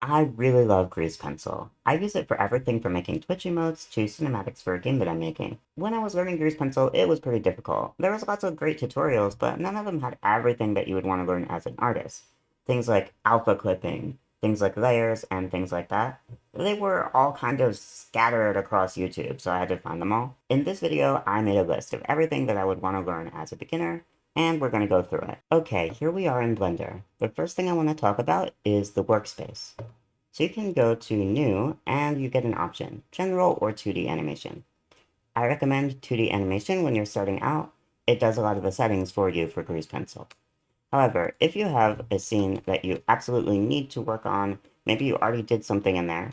I really love Grease Pencil. I use it for everything from making Twitch emotes to cinematics for a game that I'm making. When I was learning Grease Pencil, it was pretty difficult. There was lots of great tutorials, but none of them had everything that you would want to learn as an artist. Things like alpha clipping, things like layers, and things like that. They were all kind of scattered across YouTube, so I had to find them all. In this video, I made a list of everything that I would want to learn as a beginner, and we're going to go through it. Okay, here we are in Blender. The first thing I want to talk about is the workspace. So you can go to New, and you get an option, General or 2D Animation. I recommend 2D Animation when you're starting out. It does a lot of the settings for you for Grease Pencil. However, if you have a scene that you absolutely need to work on, maybe you already did something in there,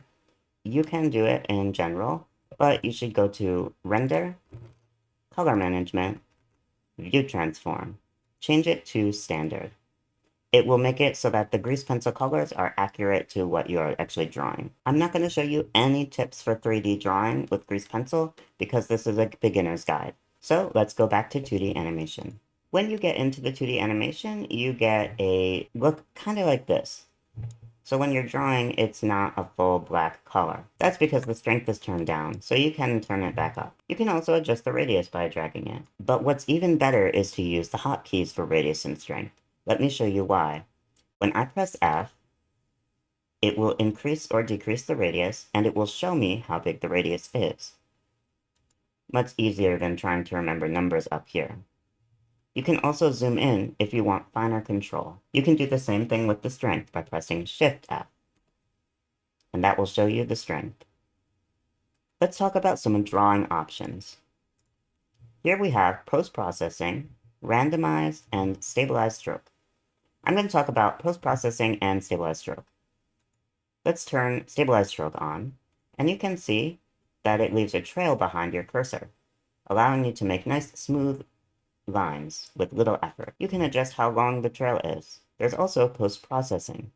you can do it in General, but you should go to Render, Color Management, View Transform. Change it to Standard. It will make it so that the grease pencil colors are accurate to what you are actually drawing. I'm not going to show you any tips for 3D drawing with grease pencil because this is a beginner's guide. So let's go back to 2D animation. When you get into the 2D animation, you get a look kind of like this. So when you're drawing, it's not a full black color. That's because the strength is turned down, so you can turn it back up. You can also adjust the radius by dragging it. But what's even better is to use the hotkeys for radius and strength. Let me show you why. When I press F, it will increase or decrease the radius, and it will show me how big the radius is. Much easier than trying to remember numbers up here. You can also zoom in if you want finer control. You can do the same thing with the strength by pressing Shift F, and that will show you the strength. Let's talk about some drawing options. Here we have post-processing, randomized, and stabilized stroke. I'm going to talk about post-processing and stabilized stroke. Let's turn stabilized stroke on, and you can see that it leaves a trail behind your cursor, allowing you to make nice smooth lines with little effort. You can adjust how long the trail is. There's also post-processing.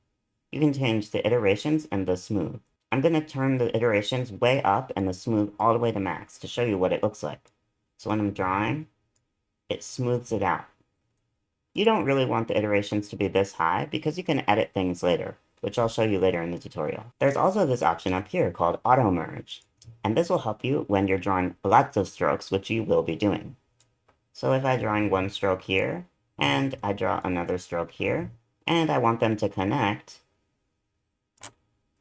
You can change the iterations and the smooth. I'm going to turn the iterations way up and the smooth all the way to max to show you what it looks like. So when I'm drawing, it smooths it out. You don't really want the iterations to be this high because you can edit things later, which I'll show you later in the tutorial. There's also this option up here called Auto Merge, and this will help you when you're drawing lots of strokes, which you will be doing. So if I'm drawing one stroke here, and I draw another stroke here, and I want them to connect,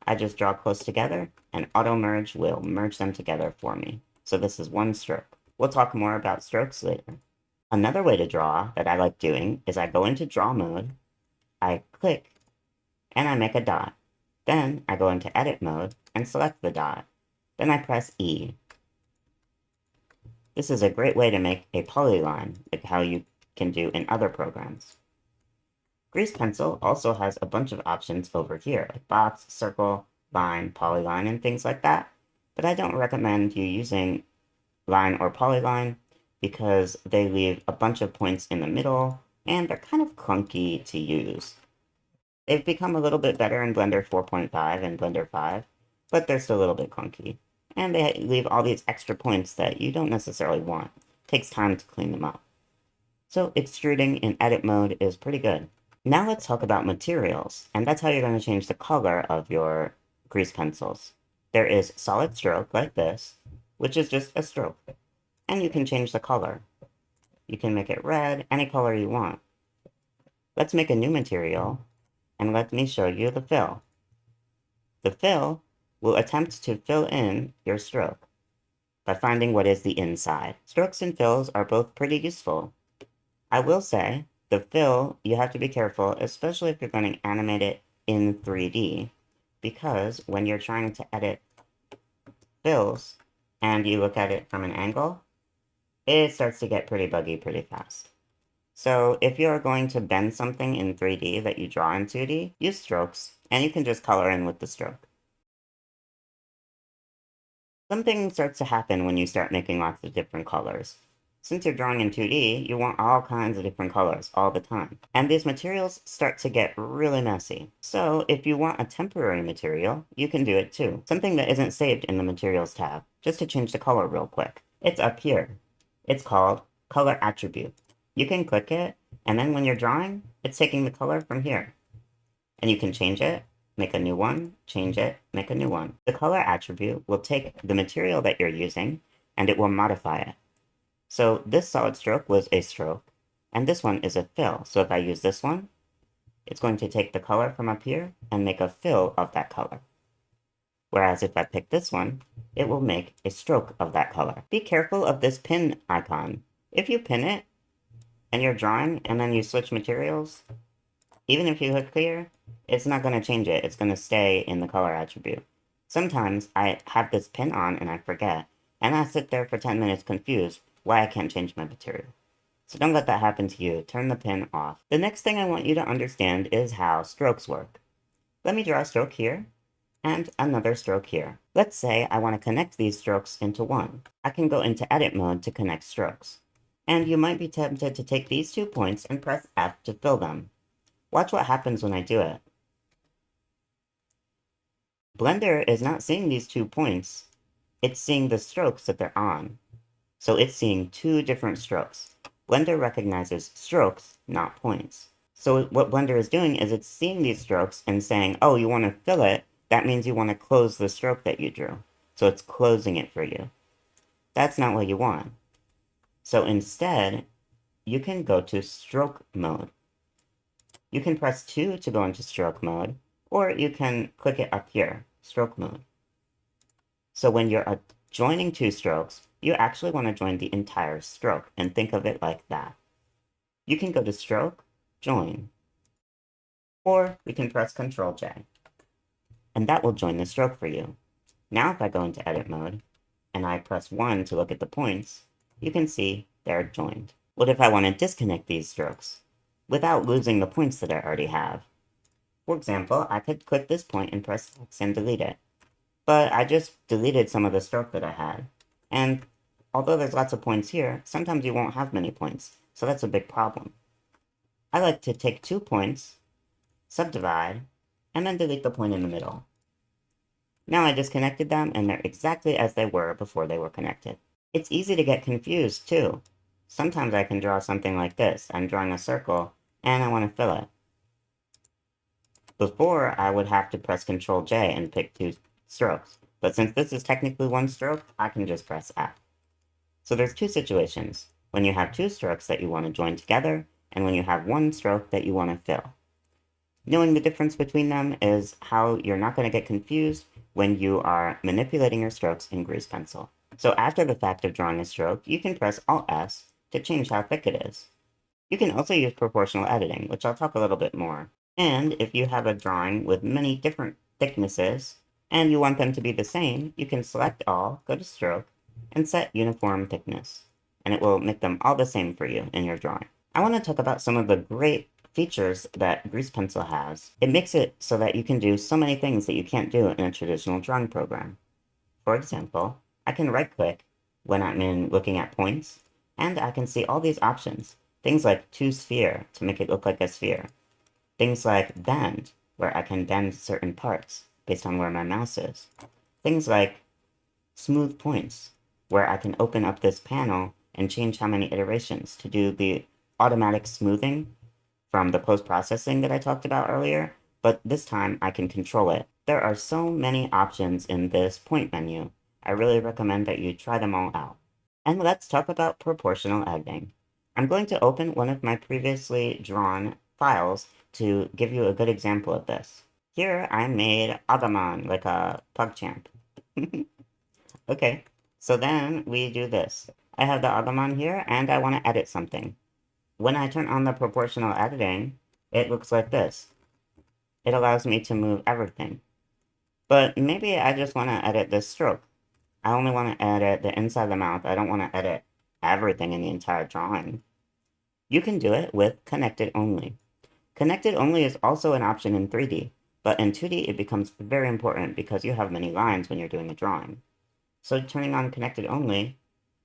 I just draw close together, and Auto Merge will merge them together for me. So this is one stroke. We'll talk more about strokes later. Another way to draw that I like doing is I go into draw mode, I click, and I make a dot. Then I go into edit mode and select the dot. Then I press E. This is a great way to make a polyline, like how you can do in other programs. Grease Pencil also has a bunch of options over here, like box, circle, line, polyline, and things like that. But I don't recommend you using line or polyline because they leave a bunch of points in the middle, and they're kind of clunky to use. They've become a little bit better in Blender 4.5 and Blender 5, but they're still a little bit clunky. And they leave all these extra points that you don't necessarily want. It takes time to clean them up. So extruding in edit mode is pretty good. Now let's talk about materials, and that's how you're going to change the color of your grease pencils. There is solid stroke like this, which is just a stroke. And you can change the color. You can make it red, any color you want. Let's make a new material, and let me show you the fill. The fill will attempt to fill in your stroke by finding what is the inside. Strokes and fills are both pretty useful. I will say, the fill, you have to be careful, especially if you're going to animate it in 3D, because when you're trying to edit fills, and you look at it from an angle, it starts to get pretty buggy pretty fast. So if you're going to bend something in 3D that you draw in 2D, use strokes, and you can just color in with the stroke. Something starts to happen when you start making lots of different colors. Since you're drawing in 2D, you want all kinds of different colors all the time. And these materials start to get really messy. So if you want a temporary material, you can do it too. Something that isn't saved in the Materials tab, just to change the color real quick. It's up here. It's called Color Attribute. You can click it, and then when you're drawing, it's taking the color from here. And you can change it, make a new one, change it, make a new one. The color attribute will take the material that you're using and it will modify it. So this solid stroke was a stroke, and this one is a fill. So if I use this one, it's going to take the color from up here and make a fill of that color. Whereas if I pick this one, it will make a stroke of that color. Be careful of this pin icon. If you pin it, and you're drawing, and then you switch materials, even if you hit clear, it's not going to change it. It's going to stay in the color attribute. Sometimes I have this pin on and I forget, and I sit there for 10 minutes confused why I can't change my material. So don't let that happen to you. Turn the pin off. The next thing I want you to understand is how strokes work. Let me draw a stroke here, and another stroke here. Let's say I want to connect these strokes into one. I can go into edit mode to connect strokes. And you might be tempted to take these 2 points and press F to fill them. Watch what happens when I do it. Blender is not seeing these 2 points, it's seeing the strokes that they're on. So it's seeing 2 different strokes. Blender recognizes strokes, not points. So what Blender is doing is it's seeing these strokes and saying, oh, you want to fill it, that means you want to close the stroke that you drew. So it's closing it for you. That's not what you want. So instead, you can go to stroke mode. You can press 2 to go into stroke mode, or you can click it up here, stroke mode. So when you're joining 2 strokes, you actually want to join the entire stroke, and think of it like that. You can go to stroke, join, or we can press Ctrl J, and that will join the stroke for you. Now if I go into edit mode, and I press 1 to look at the points, you can see they're joined. What if I want to disconnect these strokes without losing the points that I already have? For example, I could click this point and press X and delete it. But I just deleted some of the stroke that I had. And although there's lots of points here, sometimes you won't have many points, so that's a big problem. I like to take 2 points, subdivide, and then delete the point in the middle. Now I disconnected them, and they're exactly as they were before they were connected. It's easy to get confused, too. Sometimes I can draw something like this. I'm drawing a circle, and I want to fill it. Before, I would have to press Ctrl J and pick 2 strokes, but since this is technically 1 stroke, I can just press F. So there's 2 situations, when you have 2 strokes that you want to join together, and when you have 1 stroke that you want to fill. Knowing the difference between them is how you're not going to get confused when you are manipulating your strokes in Grease Pencil. So after the fact of drawing a stroke, you can press Alt-S to change how thick it is. You can also use proportional editing, which I'll talk a little bit more. And if you have a drawing with many different thicknesses, and you want them to be the same, you can select all, go to stroke, and set uniform thickness. And it will make them all the same for you in your drawing. I want to talk about some of the great features that Grease Pencil has. It makes it so that you can do so many things that you can't do in a traditional drawing program. For example, I can right-click when I'm looking at points, and I can see all these options. Things like to sphere, to make it look like a sphere. Things like bend, where I can bend certain parts based on where my mouse is. Things like smooth points, where I can open up this panel and change how many iterations to do the automatic smoothing from the post-processing that I talked about earlier, but this time I can control it. There are so many options in this point menu. I really recommend that you try them all out. And let's talk about proportional editing. I'm going to open one of my previously drawn files to give you a good example of this. Here I made Agumon, like a PugChamp. Okay, so then we do this. I have the Agumon here, and I want to edit something. When I turn on the proportional editing, it looks like this. It allows me to move everything. But maybe I just want to edit this stroke. I only want to edit the inside of the mouth. I don't want to edit everything in the entire drawing. You can do it with connected only. Connected only is also an option in 3D, but in 2D it becomes very important because you have many lines when you're doing a drawing. So turning on connected only,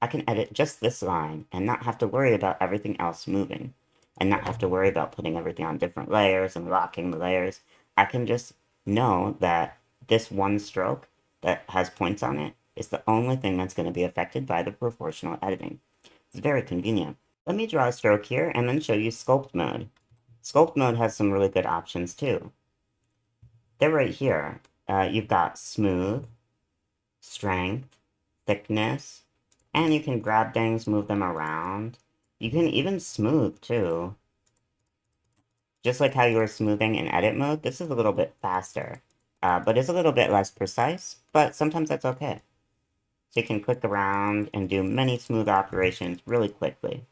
I can edit just this line and not have to worry about everything else moving, and not have to worry about putting everything on different layers and locking the layers. I can just know that this one stroke that has points on it is the only thing that's going to be affected by the proportional editing. It's very convenient. Let me draw a stroke here and then show you sculpt mode. Sculpt mode has some really good options too. They're right here. You've got smooth, strength, thickness, and you can grab things, move them around. You can even smooth, too. Just like how you were smoothing in edit mode, this is a little bit faster, but it's a little bit less precise, but sometimes that's okay. So you can click around and do many smooth operations really quickly.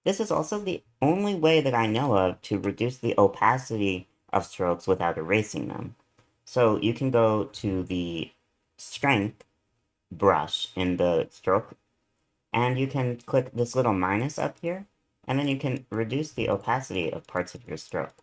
This is also the only way that I know of to reduce the opacity of strokes without erasing them. So you can go to the strength brush in the stroke, and you can click this little minus up here, and then you can reduce the opacity of parts of your stroke.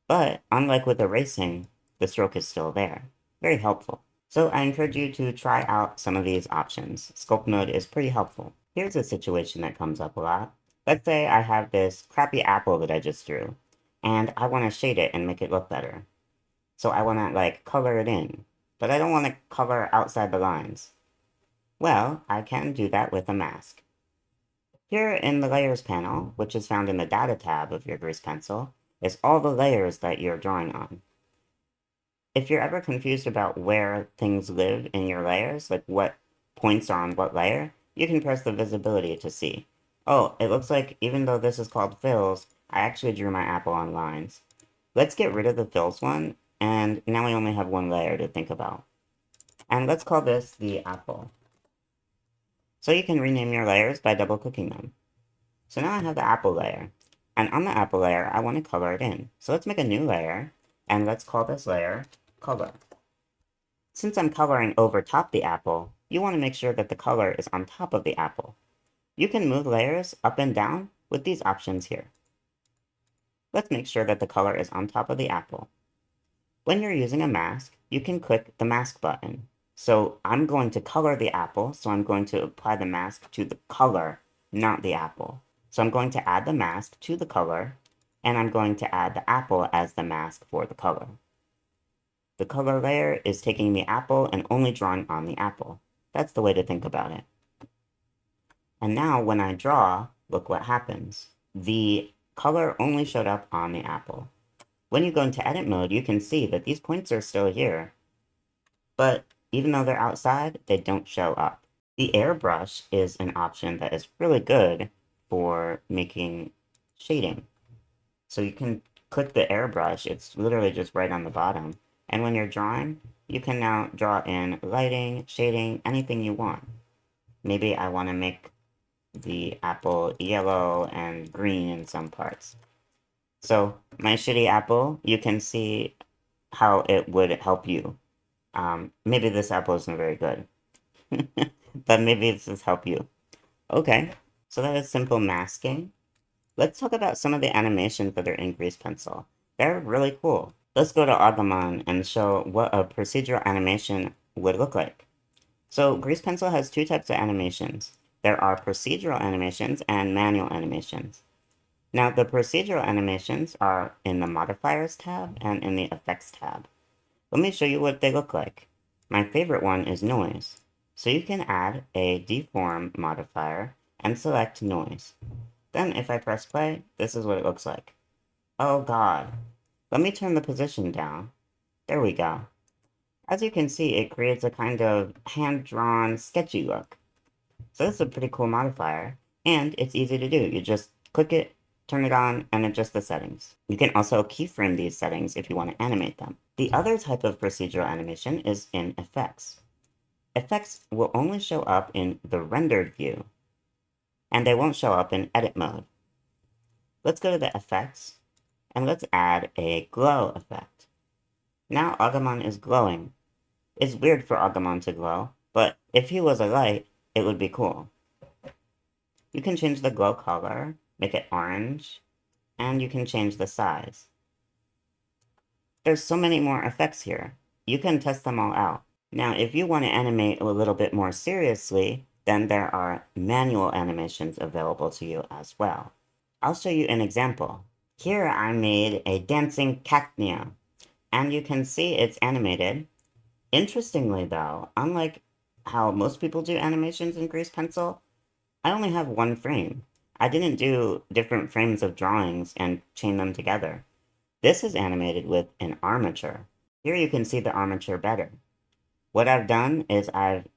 But unlike with erasing, the stroke is still there. Very helpful. So I encourage you to try out some of these options. Sculpt mode is pretty helpful. Here's a situation that comes up a lot. Let's say I have this crappy apple that I just drew, and I want to shade it and make it look better. So I want to, like, color it in, but I don't want to color outside the lines. Well, I can do that with a mask. Here in the Layers panel, which is found in the Data tab of your Grease Pencil, is all the layers that you're drawing on. If you're ever confused about where things live in your layers, like what points are on what layer, you can press the visibility to see. Oh, it looks like even though this is called fills, I actually drew my apple on lines. Let's get rid of the fills one, and now we only have one layer to think about. And let's call this the apple. So you can rename your layers by double-clicking them. So now I have the apple layer. And on the apple layer, I want to color it in. So let's make a new layer, and let's call this layer color. Since I'm coloring over top the apple, you want to make sure that the color is on top of the apple. You can move layers up and down with these options here. Let's make sure that the color is on top of the apple. When you're using a mask, you can click the mask button. So I'm going to color the apple, so I'm going to apply the mask to the color, not the apple. So I'm going to add the mask to the color, and I'm going to add the apple as the mask for the color. The color layer is taking the apple and only drawing on the apple. That's the way to think about it. And now when I draw, look what happens. The color only showed up on the apple. When you go into edit mode, you can see that these points are still here, but even though they're outside, they don't show up. The airbrush is an option that is really good for making shading. So you can click the airbrush, it's literally just right on the bottom. And when you're drawing, you can now draw in lighting, shading, anything you want. Maybe I want to make the apple yellow and green in some parts. So my shitty apple, you can see how it would help you. Maybe this apple isn't very good, but maybe this will help you. Okay, so that is simple masking. Let's talk about some of the animations that are in Grease Pencil. They're really cool. Let's go to Agumon and show what a procedural animation would look like. So Grease Pencil has two types of animations. There are procedural animations and manual animations. Now the procedural animations are in the Modifiers tab and in the Effects tab. Let me show you what they look like. My favorite one is Noise. So you can add a deform modifier and select Noise. Then if I press play, this is what it looks like. Oh god. Let me turn the position down. There we go. As you can see, it creates a kind of hand-drawn, sketchy look. So this is a pretty cool modifier, and it's easy to do. You just click it, turn it on, and adjust the settings. You can also keyframe these settings if you want to animate them. The other type of procedural animation is in Effects. Effects will only show up in the rendered view, and they won't show up in edit mode. Let's go to the Effects, and let's add a glow effect. Now Agumon is glowing. It's weird for Agumon to glow, but if he was a light, it would be cool. You can change the glow color, make it orange, and you can change the size. There's so many more effects here. You can test them all out. Now, if you want to animate a little bit more seriously, then there are manual animations available to you as well. I'll show you an example. Here I made a dancing cacnea, and you can see it's animated. Interestingly though, unlike how most people do animations in Grease Pencil, I only have one frame. I didn't do different frames of drawings and chain them together. This is animated with an armature. Here you can see the armature better. What I've done is I've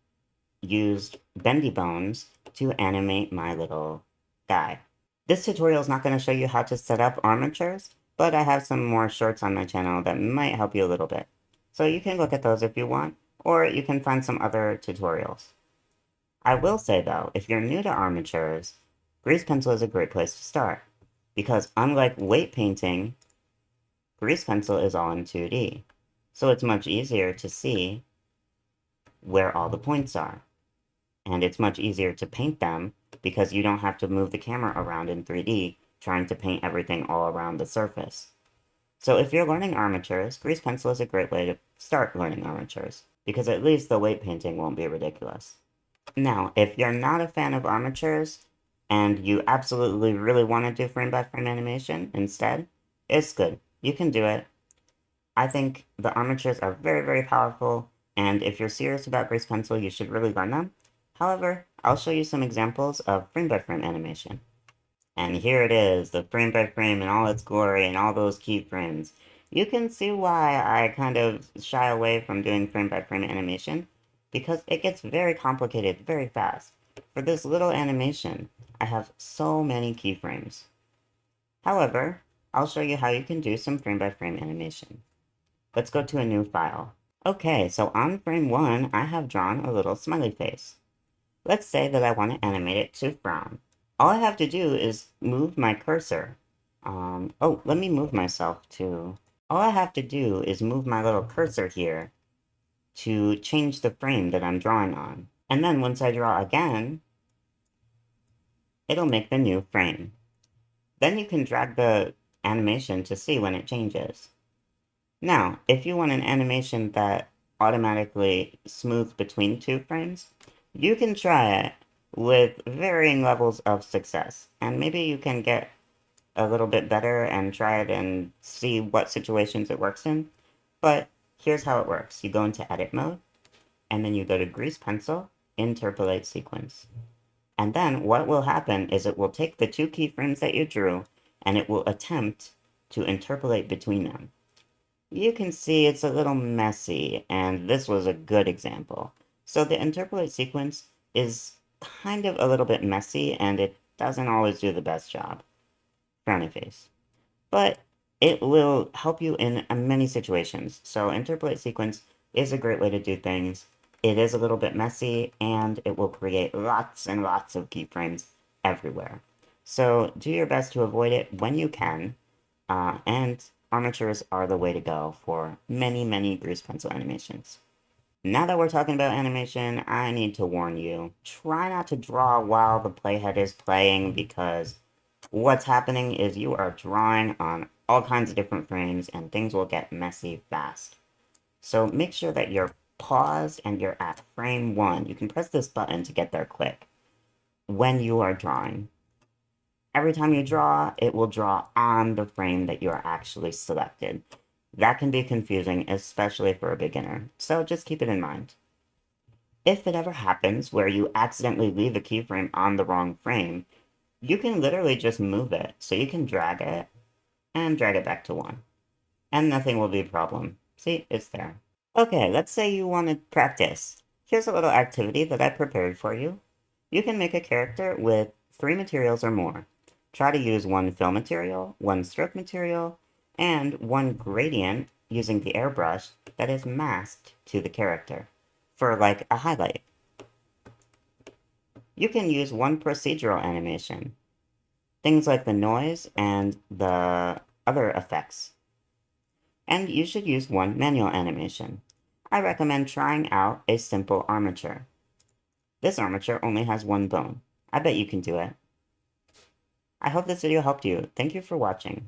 used bendy bones to animate my little guy. This tutorial is not going to show you how to set up armatures, but I have some more shorts on my channel that might help you a little bit. So you can look at those if you want, or you can find some other tutorials. I will say though, if you're new to armatures, grease pencil is a great place to start, because unlike weight painting, grease pencil is all in 2D, so it's much easier to see where all the points are. And it's much easier to paint them because you don't have to move the camera around in 3D trying to paint everything all around the surface. So if you're learning armatures, grease pencil is a great way to start learning armatures, because at least the weight painting won't be ridiculous. Now, if you're not a fan of armatures, and you absolutely really want to do frame-by-frame animation instead, it's good. You can do it. I think the armatures are very, very powerful, and if you're serious about grease pencil, you should really learn them. However, I'll show you some examples of frame-by-frame animation. And here it is, the frame-by-frame in all its glory and all those keyframes. You can see why I kind of shy away from doing frame-by-frame animation, because it gets very complicated very fast. For this little animation, I have so many keyframes. However, I'll show you how you can do some frame-by-frame animation. Let's go to a new file. Okay, so on frame 1, I have drawn a little smiley face. Let's say that I want to animate it to frown. All I have to do is move my cursor. Let me move myself to... All I have to do is move my little cursor here to change the frame that I'm drawing on. And then once I draw again, it'll make the new frame. Then you can drag the animation to see when it changes. Now, if you want an animation that automatically smooths between two frames, you can try it with varying levels of success. And maybe you can get a little bit better and try it and see what situations it works in. But here's how it works. You go into edit mode, and then you go to grease pencil, interpolate sequence. And then what will happen is it will take the two keyframes that you drew, and it will attempt to interpolate between them. You can see it's a little messy, and this was a good example. So the interpolate sequence is kind of a little bit messy, and it doesn't always do the best job. Frowny face. But it will help you in many situations. So interpolate sequence is a great way to do things. It is a little bit messy, and it will create lots and lots of keyframes everywhere. So do your best to avoid it when you can, and armatures are the way to go for many, many grease pencil animations. Now that we're talking about animation, I need to warn you, try not to draw while the playhead is playing, because what's happening is you are drawing on all kinds of different frames and things will get messy fast. So make sure that you're paused and you're at frame 1. You can press this button to get there quick when you are drawing. Every time you draw, it will draw on the frame that you are actually selected. That can be confusing, especially for a beginner, so just keep it in mind. If it ever happens where you accidentally leave a keyframe on the wrong frame, you can literally just move it, so you can drag it and drag it back to 1. And nothing will be a problem. See, it's there. Okay, let's say you want to practice. Here's a little activity that I prepared for you. You can make a character with 3 materials or more. Try to use 1 fill material, 1 stroke material, and 1 gradient using the airbrush that is masked to the character, for like a highlight. You can use 1 procedural animation, things like the noise and the other effects. And you should use 1 manual animation. I recommend trying out a simple armature. This armature only has 1 bone. I bet you can do it. I hope this video helped you. Thank you for watching.